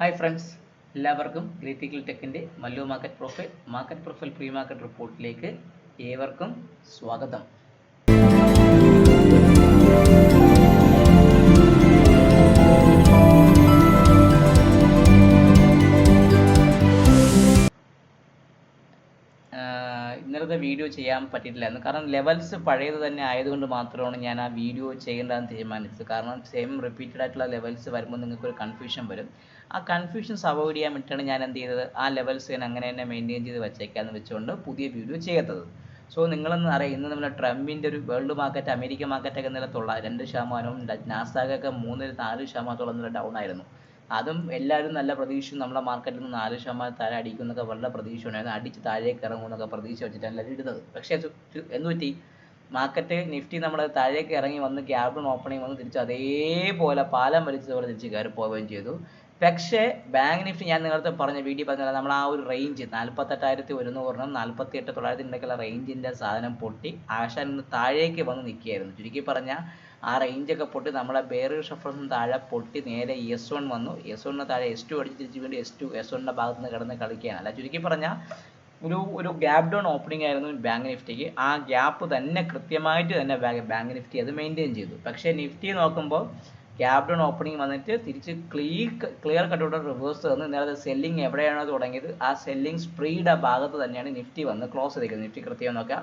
Hi friends, എല്ലാവർക്കും critical ടെക്കിൻ്റെ Mallu market profile pre market റിപ്പോർട്ടിലേക്ക് ഏവർക്കും സ്വാഗതം. ഇന്നലത്തെ വീഡിയോ ചെയ്യാൻ പറ്റിയിട്ടില്ലായിരുന്നു. കാരണം ലെവൽസ് പഴയത് തന്നെ ആയതുകൊണ്ട് മാത്രമാണ് ഞാൻ ആ വീഡിയോ ചെയ്യേണ്ടതെന്ന് തീരുമാനിച്ചത്. കാരണം സെയിം റിപ്പീറ്റഡ് ആയിട്ടുള്ള ലെവൽസ് വരുമ്പോൾ നിങ്ങൾക്കൊരു കൺഫ്യൂഷൻ വരും. ആ കൺഫ്യൂഷൻസ് അവോയ്ഡ് ചെയ്യാൻ വേണ്ടിയിട്ടാണ് ഞാൻ എന്ത് ചെയ്തത്, ആ ലെവൽസ് ഞാൻ അങ്ങനെ തന്നെ മെയിൻറ്റെയിൻ ചെയ്ത് വെച്ചേക്കാമെന്ന് വെച്ചുകൊണ്ട് പുതിയ വീഡിയോ ചെയ്യാത്തത്. സോ നിങ്ങളൊന്ന് അറിയാം, ഇന്ന് നമ്മുടെ ട്രംപിൻ്റെ ഒരു വേൾഡ് മാർക്കറ്റ്, അമേരിക്കൻ മാർക്കറ്റൊക്കെ ഇന്നലെ 2%, നാസ്ഡാക്കൊക്കെ 3-4% ഡൗൺ ആയിരുന്നു. അതും എല്ലാവരും നല്ല പ്രതീക്ഷ നമ്മുടെ മാർക്കറ്റിൽ നിന്ന് 4% താഴെ അടിക്കുന്നൊക്കെ വളരെ പ്രതീക്ഷ ഉണ്ടായിരുന്നു. അടിച്ച് താഴേക്ക് ഇറങ്ങുമെന്നൊക്കെ പ്രതീക്ഷ വെച്ചിട്ടാണ് എല്ലാവരും ഇടുന്നത്. പക്ഷേ എന്തുപറ്റി, മാർക്കറ്റ് നിഫ്റ്റി നമ്മുടെ താഴേക്ക് ഇറങ്ങി വന്ന് ഗ്യാപ് ഓപ്പണിംഗ് വന്ന് തിരിച്ച് അതേപോലെ പാലം വലിച്ചതുപോലെ തിരിച്ച് കയറി പോവുകയും ചെയ്തു. പക്ഷേ ബാങ്ക് നിഫ്റ്റി ഞാൻ നേരത്തെ പറഞ്ഞ വീഡിയോ പറഞ്ഞാൽ നമ്മൾ ആ ഒരു റേഞ്ച് 48,100 48,900 റേഞ്ചിൻ്റെ സാധനം പൊട്ടി ആശാൻ താഴേക്ക് വന്ന് നിൽക്കുകയായിരുന്നു. ചുരുക്കി പറഞ്ഞാൽ ആ റേഞ്ചൊക്കെ പൊട്ടി നമ്മളെ ബെയറിഷ് റെഫറൻസിന് താഴെ പൊട്ടി നേരെ S1 വന്നു. S1 താഴെ S2 അടിച്ച് തിരിച്ച് വേണ്ടി S1ൻ്റെ ഭാഗത്ത് നിന്ന് കിടന്ന് കളിക്കുകയാണ്. അല്ല, ചുരുക്കി പറഞ്ഞാൽ ഒരു ഗ്യാപ് ഡൗൺ ഓപ്പണിംഗ് ആയിരുന്നു ബാങ്ക് നിഫ്റ്റിക്ക്. ആ ഗ്യാപ്പ് തന്നെ കൃത്യമായിട്ട് തന്നെ ബാങ്ക് നിഫ്റ്റി അത് മെയിൻറ്റെയിൻ ചെയ്തു. പക്ഷേ നിഫ്റ്റി നോക്കുമ്പോൾ ഗ്യാപ് ഡൗൺ ഓപ്പണിംഗ് വന്നിട്ട് തിരിച്ച് ക്ലിയർ കട്ടോടെ റിവേഴ്സ് തന്നു. നേരത്തെ സെല്ലിംഗ് എവിടെയാണോ തുടങ്ങിയത് ആ സെല്ലിംഗ് സ്പ്രീഡ് ഭാഗത്ത് തന്നെയാണ് നിഫ്റ്റി വന്ന് ക്ലോസ് ചെയ്തിരിക്കുന്നത്. നിഫ്റ്റി കൃത്യം നോക്കാം,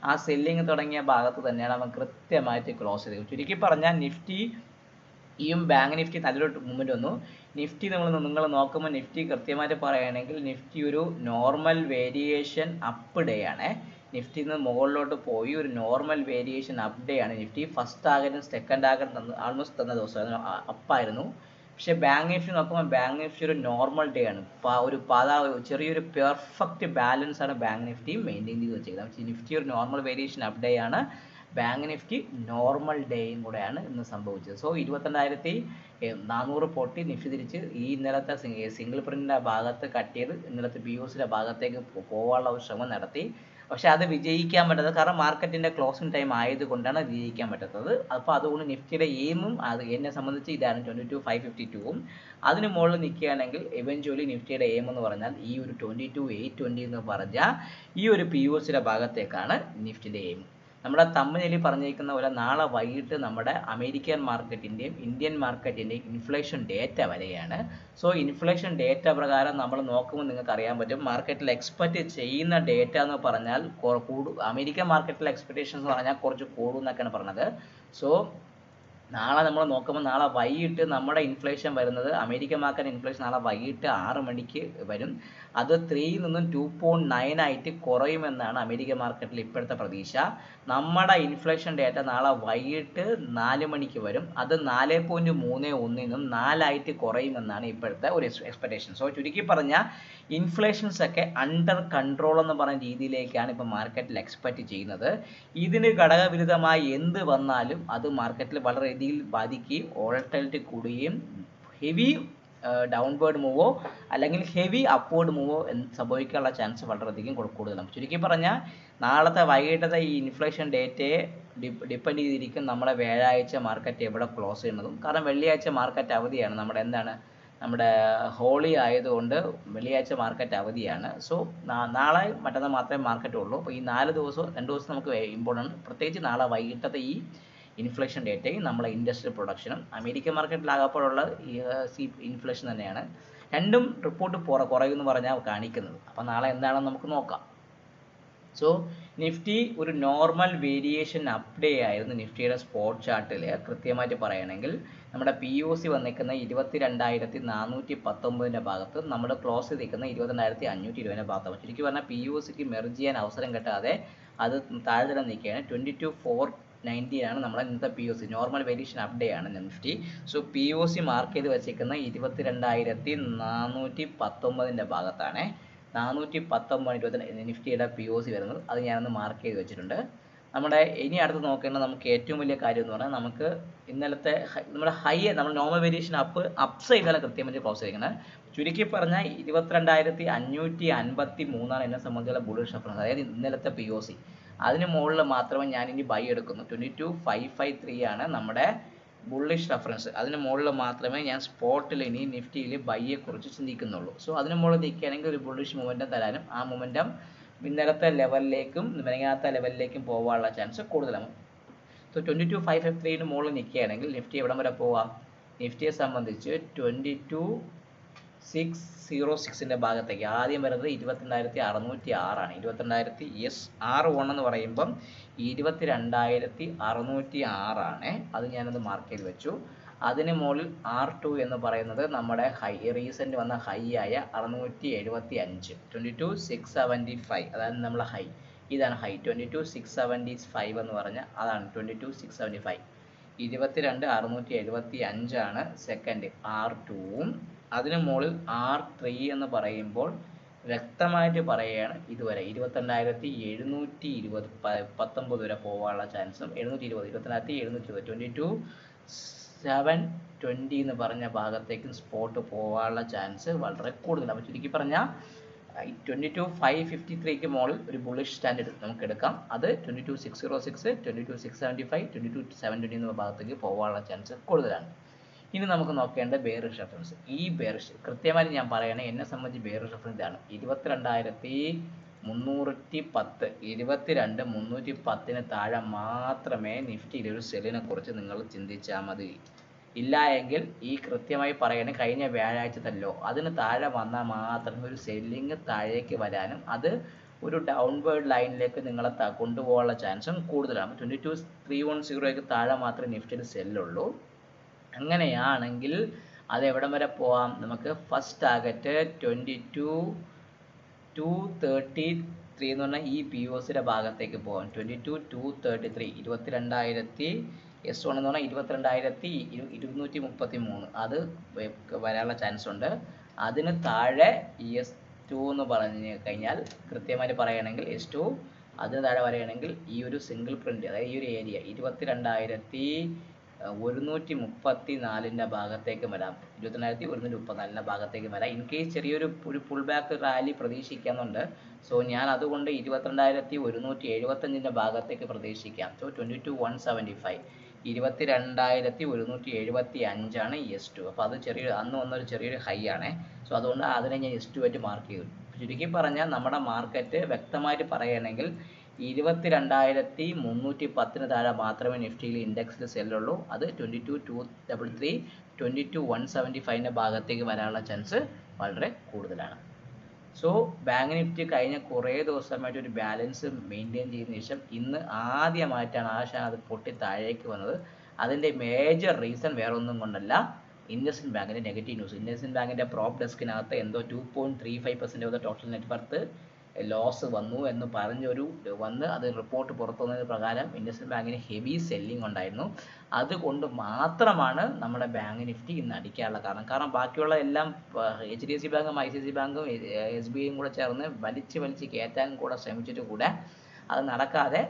ആ സെല്ലിംഗ് തുടങ്ങിയ ഭാഗത്ത് തന്നെയാണ് അവൻ കൃത്യമായിട്ട് ക്ലോസ് ചെയ്തത്. ചുരുക്കി പറഞ്ഞാൽ നിഫ്റ്റിയും ബാങ്ക് നിഫ്റ്റി നല്ലൊരു മൂവ്മെൻറ്റ് വന്നു. നിഫ്റ്റി നിങ്ങൾ നോക്കുമ്പോൾ നിഫ്റ്റി കൃത്യമായിട്ട് പറയുകയാണെങ്കിൽ നിഫ്റ്റി ഒരു നോർമൽ വേരിയേഷൻ അപ്പ് ഡേ ആണ്. നിഫ്റ്റി നിന്ന് മുകളിലോട്ട് പോയി ഒരു നോർമൽ വേരിയേഷൻ അപ്പ് ഡേ ആണ്. നിഫ്റ്റി ഫസ്റ്റ് ടാർഗറ്റും സെക്കൻഡ് ടാർഗറ്റും ആൾമോസ്റ്റ് തന്ന ദിവസം അപ്പായിരുന്നു. പക്ഷേ ബാങ്ക് നിഫ്റ്റി നോക്കുമ്പോൾ ബാങ്ക് നിഫ്റ്റി ഒരു നോർമൽ ഡേ ആണ്. ഒരു ചെറിയൊരു പെർഫെക്റ്റ് ബാലൻസ് ആണ് ബാങ്ക് നിഫ്റ്റി മെയിൻറ്റെയിൻ ചെയ്ത് വെച്ചേക്കുന്നത്. നിഫ്റ്റി ഒരു നോർമൽ വേരിയേഷൻ അപ്പ് ഡേ ആണ്, ബാങ്ക് നിഫ്റ്റി നോർമൽ ഡേയും കൂടെയാണ് ഇന്ന് സംഭവിച്ചത്. സോ 22,400 പൊട്ടി നിഫ്റ്റി തിരിച്ച് ഈ ഇന്നലത്തെ സിംഗിൾ പ്രിന്റിൻ്റെ ഭാഗത്ത് കട്ട് ചെയ്ത് ഇന്നലത്തെ POCയുടെ ഭാഗത്തേക്ക് പോകാനുള്ള ഒരു ശ്രമം നടത്തി. പക്ഷേ അത് വിജയിക്കാൻ പറ്റാത്തത് കാരണം മാർക്കറ്റിൻ്റെ ക്ലോസിംഗ് ടൈം ആയതുകൊണ്ടാണ് വിജയിക്കാൻ പറ്റാത്തത്. അപ്പോൾ അതുകൊണ്ട് നിഫ്റ്റിയുടെ എയിമും അത് എന്നെ സംബന്ധിച്ച് ഇതാണ് 22,552. അതിന് മുകളിൽ നിൽക്കുകയാണെങ്കിൽ എവൻച്വലി നിഫ്റ്റിയുടെ എയിം എന്ന് പറഞ്ഞാൽ ഈ ഒരു 22,820 എന്ന് പറഞ്ഞാൽ ഈ ഒരു POCയുടെ ഭാഗത്തേക്കാണ് നിഫ്റ്റിയുടെ എയിം. നമ്മുടെ തമ്പനെയിൽ പറഞ്ഞിരിക്കുന്ന പോലെ നാളെ വൈകിട്ട് നമ്മുടെ അമേരിക്കൻ മാർക്കറ്റിൻ്റെയും ഇന്ത്യൻ മാർക്കറ്റിൻ്റെയും ഇൻഫ്ലേഷൻ ഡേറ്റ വരികയാണ്. സോ ഇൻഫ്ലേഷൻ ഡേറ്റ പ്രകാരം നമ്മൾ നോക്കുമ്പോൾ നിങ്ങൾക്ക് അറിയാൻ പറ്റും, മാർക്കറ്റിൽ എക്സ്പെക്റ്റ് ചെയ്യുന്ന ഡേറ്റ എന്ന് പറഞ്ഞാൽ അമേരിക്കൻ മാർക്കറ്റിലെ എക്സ്പെക്റ്റേഷൻസ് എന്ന് പറഞ്ഞാൽ കുറച്ച് കൂടും എന്നൊക്കെയാണ് പറഞ്ഞത്. സോ നാളെ നമ്മൾ നോക്കുമ്പോൾ നാളെ വൈകിട്ട് നമ്മുടെ ഇൻഫ്ലേഷൻ വരുന്നത്, അമേരിക്കൻ മാർക്കറ്റ് ഇൻഫ്ലേഷൻ നാളെ വൈകിട്ട് 6 മണിക്ക് വരും. അത് 3 നിന്നും 2.9 ആയിട്ട് കുറയുമെന്നാണ് അമേരിക്കൻ മാർക്കറ്റിൽ ഇപ്പോഴത്തെ പ്രതീക്ഷ. നമ്മുടെ ഇൻഫ്ലേഷൻ ഡേറ്റ നാളെ വൈകിട്ട് 4 മണിക്ക് വരും. അത് 4.31 നിന്നും 4 ആയിട്ട് കുറയുമെന്നാണ് ഇപ്പോഴത്തെ ഒരു എക്സ്പെക്റ്റേഷൻ. സോ ചുരുക്കി പറഞ്ഞാൽ ഇൻഫ്ലേഷൻസ് ഒക്കെ അണ്ടർ കൺട്രോൾ എന്ന് പറയുന്ന രീതിയിലേക്കാണ് ഇപ്പോൾ മാർക്കറ്റിൽ എക്സ്പെക്റ്റ് ചെയ്യുന്നത്. ഇതിന് ഘടകവിരുദ്ധമായി എന്ത് വന്നാലും അത് മാർക്കറ്റിൽ വളരെ രീതിയിൽ ബാധിക്കുകയും വോളറ്റിലിറ്റി കൂടുകയും ഹെവി ഡൗൺവേർഡ് മൂവോ അല്ലെങ്കിൽ ഹെവി അപ്വേർഡ് മൂവോ സംഭവിക്കാനുള്ള ചാൻസ് വളരെയധികം കൂടുതലാണ്. ചുരുക്കി പറഞ്ഞാൽ നാളത്തെ വൈകിട്ടത്തെ ഈ ഇൻഫ്ലേഷൻ ഡേറ്റയെ ഡിപ്പെൻഡ് ചെയ്തിരിക്കും നമ്മളെ വ്യാഴാഴ്ച മാർക്കറ്റ് എവിടെ ക്ലോസ് ചെയ്യുന്നതും. കാരണം വെള്ളിയാഴ്ച മാർക്കറ്റ് അവധിയാണ്, നമ്മുടെ ഹോളി ആയതുകൊണ്ട് വെള്ളിയാഴ്ച മാർക്കറ്റ് അവധിയാണ്. സോ നാളെ മറ്റന്നാൾ മാത്രമേ മാർക്കറ്റ് ഉള്ളൂ. അപ്പോൾ ഈ 2 ദിവസം നമുക്ക് ഇമ്പോർട്ടൻ്റ്, പ്രത്യേകിച്ച് നാളെ വൈകിട്ടത്തെ ഈ ഇൻഫ്ലേഷൻ ഡേറ്റയും നമ്മളെ ഇൻഡസ്ട്രിയൽ പ്രൊഡക്ഷനും അമേരിക്കൻ മാർക്കറ്റിലാകപ്പോഴുള്ള ഇൻഫ്ലേഷൻ തന്നെയാണ്. രണ്ടും റിപ്പോർട്ട് കുറയുമെന്ന് പറഞ്ഞാൽ കാണിക്കുന്നത്. അപ്പോൾ നാളെ എന്താണെന്ന് നമുക്ക് നോക്കാം. സോ നിഫ്റ്റി ഒരു നോർമൽ വേരിയേഷൻ അപ്പ് ഡേ ആയിരുന്നു. നിഫ്റ്റിയുടെ സ്പോട്ട് ചാർട്ടിൽ കൃത്യമായിട്ട് പറയുകയാണെങ്കിൽ നമ്മുടെ POC വന്നിരിക്കുന്ന 22,419 ഭാഗത്ത്, നമ്മൾ ക്ലോസ് ചെയ്തിരിക്കുന്ന 22,520 ഭാഗത്താണ്. ശരിക്കും പറഞ്ഞാൽ POCക്ക് മെർജ് ചെയ്യാൻ അവസരം കിട്ടാതെ അത് താഴെ തന്നെ നിൽക്കുകയാണ്. 22,490 ആണ് നമ്മുടെ ഇന്നത്തെ POC, normal variation up day ആണ് നിഫ്റ്റി. സോ POC മാർക്ക് ചെയ്ത് വെച്ചിരിക്കുന്ന 22,419 ഭാഗത്താണ്. 419 നിഫ്റ്റിയുടെ POC വരുന്നത്. അത് ഞാനൊന്ന് മാർക്ക് ചെയ്ത് വെച്ചിട്ടുണ്ട്. നമ്മുടെ ഇനി അടുത്ത് നോക്കേണ്ടത് നമുക്ക് ഏറ്റവും വലിയ കാര്യം എന്ന് പറഞ്ഞാൽ നമുക്ക് ഇന്നലത്തെ നമ്മുടെ നമ്മൾ നോർമൽ വേരിയേഷൻ അപ്സൈഡിലാണ് കൃത്യമായിട്ട് ക്ലോസ് ചെയ്തിരിക്കുന്നത്. ചുരുക്കി പറഞ്ഞാൽ 22,553 എന്നെ സംബന്ധിച്ചുള്ള ബുള്ളിഷ് റെഫറൻസ്, അതായത് ഇന്നലത്തെ POC. അതിന് മുകളിൽ മാത്രമേ ഞാൻ ഇനി ബൈ എടുക്കുന്നു. 22,553 ആണ് നമ്മുടെ ബുള്ളിഷ് റെഫറൻസ് അതിന് മുകളിൽ മാത്രമേ ഞാൻ സ്പോട്ടിൽ ഇനി നിഫ്റ്റിയിൽ ബൈയെ കുറിച്ച് ചിന്തിക്കുന്നുള്ളൂ. സോ അതിന് മുകളിൽ നിൽക്കുകയാണെങ്കിൽ ഒരു ബുള്ളിഷ് മൊമെൻറ്റം തരാനും ആ മൊമെൻറ്റം ഇന്നലത്തെ ലെവലിലേക്കും മിനിങ്ങാത്ത ലെവലിലേക്കും പോകാനുള്ള ചാൻസ് കൂടുതലാണ്. സോ 22,553 മുകളിൽ നിൽക്കുകയാണെങ്കിൽ നിഫ്റ്റി എവിടം വരെ പോവാം? നിഫ്റ്റിയെ സംബന്ധിച്ച് 22,606 ഭാഗത്തേക്ക് ആദ്യം വരുന്നത് 22,606 ആണ്. 6 എന്ന് പറയുമ്പം 22,606 ആണ്. അത് ഞാനത് മാർക്ക് ചെയ്ത് വെച്ചു. അതിന് മുകളിൽ R2 എന്ന് പറയുന്നത് നമ്മുടെ ഹൈ, റീസെന്റ് വന്ന ഹൈ ആയ 675, 22,675 അതാണ് നമ്മളെ ഹൈ. ഇതാണ് ഹൈ 22,675 എന്ന് പറഞ്ഞാൽ അതാണ് 22,675. 22,675 ആണ് സെക്കൻഡ് R2ഉം. അതിന് മുകളിൽ R3 എന്ന് പറയുമ്പോൾ വ്യക്തമായിട്ട് പറയുകയാണ് ഇതുവരെ 22,720 വരെ പോകാനുള്ള ചാൻസും 22,720 എന്ന് പറഞ്ഞ ഭാഗത്തേക്കും സ്പോട്ട് പോകാനുള്ള ചാൻസ് വളരെ കൂടുതലാണ്. അപ്പോൾ ചുരുക്കി പറഞ്ഞാൽ 22,553 മുകളിൽ ഒരു ബുള്ളിഷ് സ്റ്റാൻഡ് നമുക്ക് എടുക്കാം. അത് 22,606, 22,675, 22,720 എന്ന ഭാഗത്തേക്ക് പോകാനുള്ള ചാൻസ് കൂടുതലാണ്. ഇനി നമുക്ക് നോക്കേണ്ട ബെയറിഷ് റെഫറൻസ്. ഈ ബെയറിഷ് കൃത്യമായിട്ട് ഞാൻ പറയുകയാണ്, എന്നെ സംബന്ധിച്ച് ബെയറിഷ് റെഫറൻസ് ആണ് 22,310. 22,310 താഴെ മാത്രമേ നിഫ്റ്റിയിൽ ഒരു സെല്ലിനെ കുറിച്ച് നിങ്ങൾ ചിന്തിച്ചാൽ മതി. ഇല്ല എങ്കിൽ ഈ കൃത്യമായി പറയുകയാണ് കഴിഞ്ഞ വ്യാഴാഴ്ചത്തല്ലോ അതിന് താഴെ വന്നാൽ മാത്രമേ ഒരു സെല്ലിങ് താഴേക്ക് വരാനും അത് ഒരു ഡൗൺവേർഡ് ലൈനിലേക്ക് നിങ്ങളെ കൊണ്ടുപോകാനുള്ള ചാൻസും കൂടുതലാണ്. 22,310 താഴെ മാത്രമേ നിഫ്റ്റിയിൽ സെല്ലുള്ളൂ. അങ്ങനെയാണെങ്കിൽ അത് എവിടം വരെ പോവാം? നമുക്ക് ഫസ്റ്റ് ടാർഗറ്റ് 22,233 എന്ന് പറഞ്ഞാൽ ഈ POCയുടെ ഭാഗത്തേക്ക് പോകാം. 22,233 22,000 S1 എന്ന് പറഞ്ഞാൽ 22,233 അത് വരാനുള്ള ചാൻസ് ഉണ്ട്. അതിന് താഴെ S2 എന്ന് പറഞ്ഞു കഴിഞ്ഞാൽ കൃത്യമായിട്ട് പറയുകയാണെങ്കിൽ S2 അതിന് താഴെ പറയുകയാണെങ്കിൽ ഈ ഒരു സിംഗിൾ പ്രിന്റ് അതായത് ഈ ഒരു ഏരിയ 22,134 ഭാഗത്തേക്ക് വരാം. 22,134 ഭാഗത്തേക്ക് വരാം. ഇൻ കേസ് ചെറിയൊരു പുൾ ബാക്ക് റാലി പ്രതീക്ഷിക്കുന്നുണ്ട്. സോ ഞാൻ അതുകൊണ്ട് 22,175 ഭാഗത്തേക്ക് പ്രതീക്ഷിക്കാം. സോ 22,175 22,175 ആണ് S2. അപ്പോൾ അത് അന്ന് വന്നൊരു ചെറിയൊരു ഹൈ ആണ്. സോ അതുകൊണ്ട് അതിനെ ഞാൻ S2 ആയിട്ട് മാർക്ക് ചെയ്തു. ചുരുക്കി പറഞ്ഞാൽ നമ്മുടെ മാർക്കറ്റ് വ്യക്തമായിട്ട് പറയുകയാണെങ്കിൽ 22,310 താഴെ മാത്രമേ നിഫ്റ്റിയിൽ ഇൻഡെക്സിൽ സെല്ലുള്ളൂ. അത് 22,233 22,175 ഭാഗത്തേക്ക് വരാനുള്ള ചാൻസ് വളരെ കൂടുതലാണ്. സോ ബാങ്ക് നിഫ്റ്റി കഴിഞ്ഞ കുറേ ദിവസമായിട്ട് ഒരു ബാലൻസ് മെയിൻറ്റെയിൻ ചെയ്തതിനു ശേഷം ഇന്ന് ആദ്യമായിട്ടാണ് അത് പൊട്ടി താഴേക്ക് വന്നത്. അതിൻ്റെ മേജർ റീസൺ വേറെ ഒന്നും കൊണ്ടല്ല, ഇൻഡസ്ഇൻഡ് ബാങ്കിൻ്റെ നെഗറ്റീവ് ന്യൂസ്. ഇൻഡസ്ഇൻഡ് ബാങ്കിൻ്റെ പ്രോപ്പ് ഡെസ്കിനകത്ത് എന്തോ 2.35% of the total net worth loss വന്നു എന്ന് അത് റിപ്പോർട്ട് പുറത്തു വന്നതിന് പ്രകാരം ഇൻഡസ്ഇൻഡ് ബാങ്കിന് ഹെവി സെല്ലിംഗ് ഉണ്ടായിരുന്നു. അതുകൊണ്ട് മാത്രമാണ് നമ്മുടെ ബാങ്ക് നിഫ്റ്റി ഇന്ന് അടിക്കാനുള്ള കാരണം ബാക്കിയുള്ള എല്ലാം HDFC ബാങ്കും ICICI ബാങ്കും SBIയും കൂടെ ചേർന്ന് വലിച്ച് കയറ്റാൻ കൂടെ ശ്രമിച്ചിട്ട് കൂടെ അത് നടക്കാതെ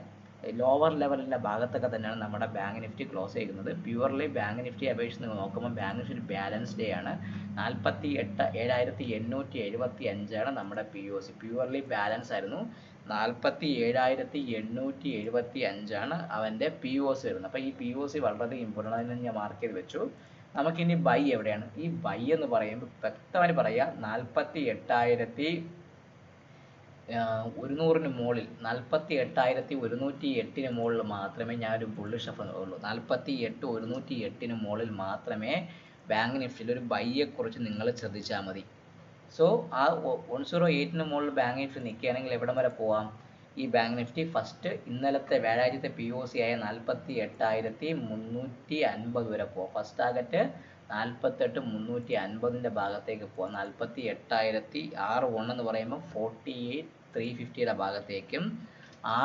ലോവർ ലെവലിൻ്റെ ഭാഗത്തൊക്കെ തന്നെയാണ് നമ്മുടെ ബാങ്ക് നിഫ്റ്റി ക്ലോസ് ചെയ്യുന്നത്. പ്യുവർലി ബാങ്ക് നിഫ്റ്റി അപേക്ഷിച്ച് നിങ്ങൾ നോക്കുമ്പോൾ ബാങ്ക് നിഫ്റ്റി ബാലൻസ് ഡേ ആണ്. 47,875 ആണ് നമ്മുടെ POC. പ്യുവർലി ബാലൻസ് ആയിരുന്നു. 47,875 ആണ് അവൻ്റെ POC വരുന്നത്. അപ്പോൾ ഈ POC വളരെ ഇമ്പോർട്ടൻ്റ് ആണെന്ന് ഞാൻ മാർക്ക് ചെയ്ത് വെച്ചു. നമുക്കിനി ബൈ എവിടെയാണ്? ഈ ബൈ എന്ന് പറയുമ്പോൾ വ്യക്തമായിട്ട് പറയുക 48,100 മുകളിൽ 48,108 മുകളിൽ മാത്രമേ ഞാനൊരു ബുള്ളിഷ് ഉള്ളൂ. 48,108 മുകളിൽ മാത്രമേ ബാങ്ക് നിഫ്റ്റിയിൽ ഒരു ബൈയെ കുറിച്ച് നിങ്ങൾ ശ്രദ്ധിച്ചാൽ മതി. സോ ആ 108 മുകളിൽ ബാങ്ക് നിഫ്റ്റി നിൽക്കുകയാണെങ്കിൽ എവിടം വരെ പോവാം? ഈ ബാങ്ക് നിഫ്റ്റി ഫസ്റ്റ് ഇന്നലത്തെ വ്യാഴാഴ്ചത്തെ POC ആയ 48,350 വരെ പോവാം. ഫസ്റ്റ് ടാർഗറ്റ് 48,350 ഭാഗത്തേക്ക് പോവാം. 48,061 എന്ന് പറയുമ്പോൾ 48,350 ഭാഗത്തേക്കും.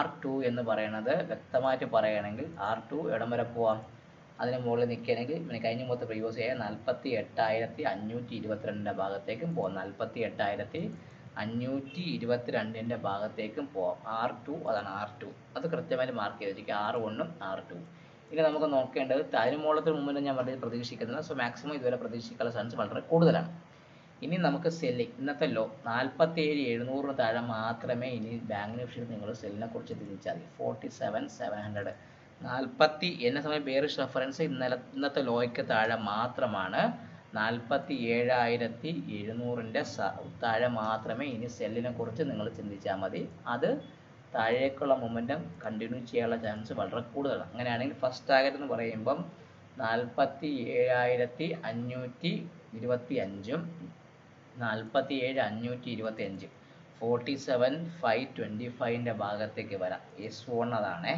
R2 എന്ന് പറയുന്നത് വ്യക്തമായിട്ട് പറയുകയാണെങ്കിൽ R2 എവിടം വരെ പോവാം? അതിന് മുകളിൽ നിൽക്കുകയാണെങ്കിൽ കഴിഞ്ഞ മൊത്തം POC ആയ 48,522 ഭാഗത്തേക്കും പോവാം. 48,522 ഭാഗത്തേക്കും പോവാം. R2 അതാണ് R2. അത് കൃത്യമായിട്ട് മാർക്ക് ചെയ്തിരിക്കുക. R1ഉം R2. ഇനി നമുക്ക് നോക്കേണ്ടത് അതിന് മുകളിലത്തെ മുമ്പിൽ ഞാൻ വളരെ പ്രതീക്ഷിക്കുന്നില്ല. സോ മാക്സിമം ഇതുവരെ പ്രതീക്ഷിക്കാനുള്ള ചാൻസ് വളരെ കൂടുതലാണ്. ഇനി നമുക്ക് സെല്ലിംഗ് ഇന്നത്തെ ലോ 47,700 താഴെ മാത്രമേ ഇനി ബാങ്ക് നിഫ്റ്റിയിൽ നിങ്ങൾ സെല്ലിനെ കുറിച്ച് ചിന്തിച്ചാൽ മതി. 47,700 എന്നെ സമയം ബെയറിഷ് റെഫറൻസ് ഇന്നത്തെ ലോയ്ക്ക് താഴെ മാത്രമാണ്. 47,700 താഴെ മാത്രമേ ഇനി സെല്ലിനെ കുറിച്ച് നിങ്ങൾ ചിന്തിച്ചാൽ മതി. അത് താഴേക്കുള്ള മൊമെൻറ്റം കണ്ടിന്യൂ ചെയ്യാനുള്ള ചാൻസ് വളരെ കൂടുതലാണ്. അങ്ങനെയാണെങ്കിൽ ഫസ്റ്റ് ടാർഗറ്റ് എന്ന് പറയുമ്പം 47,525 47,525 47,525 ഭാഗത്തേക്ക് വരാം. S1 അതാണേ,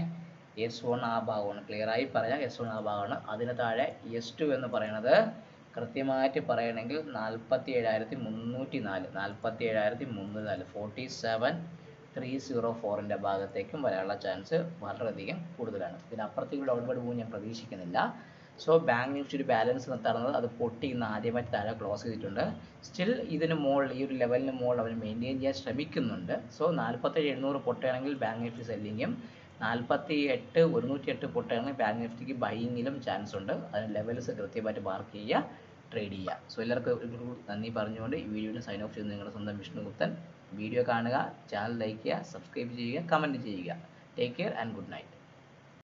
S1 ആ ഭാഗമാണ്. ക്ലിയറായി പറയാം, S1 ആ ഭാഗമാണ്. അതിന് താഴെ S2 എന്ന് പറയുന്നത് കൃത്യമായിട്ട് പറയണമെങ്കിൽ 47,304 47,304 47,304 ഭാഗത്തേക്കും വരാനുള്ള ചാൻസ് വളരെയധികം കൂടുതലാണ്. ഇതിനപ്പുറത്തേക്ക് ഡൗൺവേർഡ് പോകും ഞാൻ പ്രതീക്ഷിക്കുന്നില്ല. സോ ബാങ്ക് നിഫ്റ്റി ഒരു ബാലൻസ് നടത്തുന്നത് അത് പൊട്ടി ഇന്ന് ആദ്യമായിട്ട് താഴെ ക്ലോസ് ചെയ്തിട്ടുണ്ട്. സ്റ്റിൽ ഇതിന് മുകളിൽ ഈ ഒരു ലെവലിന് മുകളിൽ അവർ മെയിൻറ്റെയിൻ ചെയ്യാൻ ശ്രമിക്കുന്നുണ്ട്. സോ 47,700 പൊട്ടുകയാണെങ്കിൽ ബാങ്ക് നിഫ്റ്റി സെല്ലിങ്ങും 48,108 പൊട്ടുകയാണെങ്കിൽ ബാങ്ക് നിഫ്റ്റിക്ക് ബൈയിങ്ങിലും ചാൻസ് ഉണ്ട്. അതിന് ലെവൽസ് കൃത്യമായിട്ട് മാർക്ക് ചെയ്യുക, ട്രേഡ് ചെയ്യുക. സോ എല്ലാവർക്കും നന്ദി പറഞ്ഞുകൊണ്ട് ഈ വീഡിയോയിൽ സൈൻ ഓഫ് ചെയ്യുന്നത് നിങ്ങളുടെ സ്വന്തം വിഷ്ണുഗുപ്തൻ. വീഡിയോ കാണുക, ചാനൽ ലൈക്ക് ചെയ്യുക, സബ്സ്ക്രൈബ് ചെയ്യുക, കമൻറ്റ് ചെയ്യുക. Take care and good night.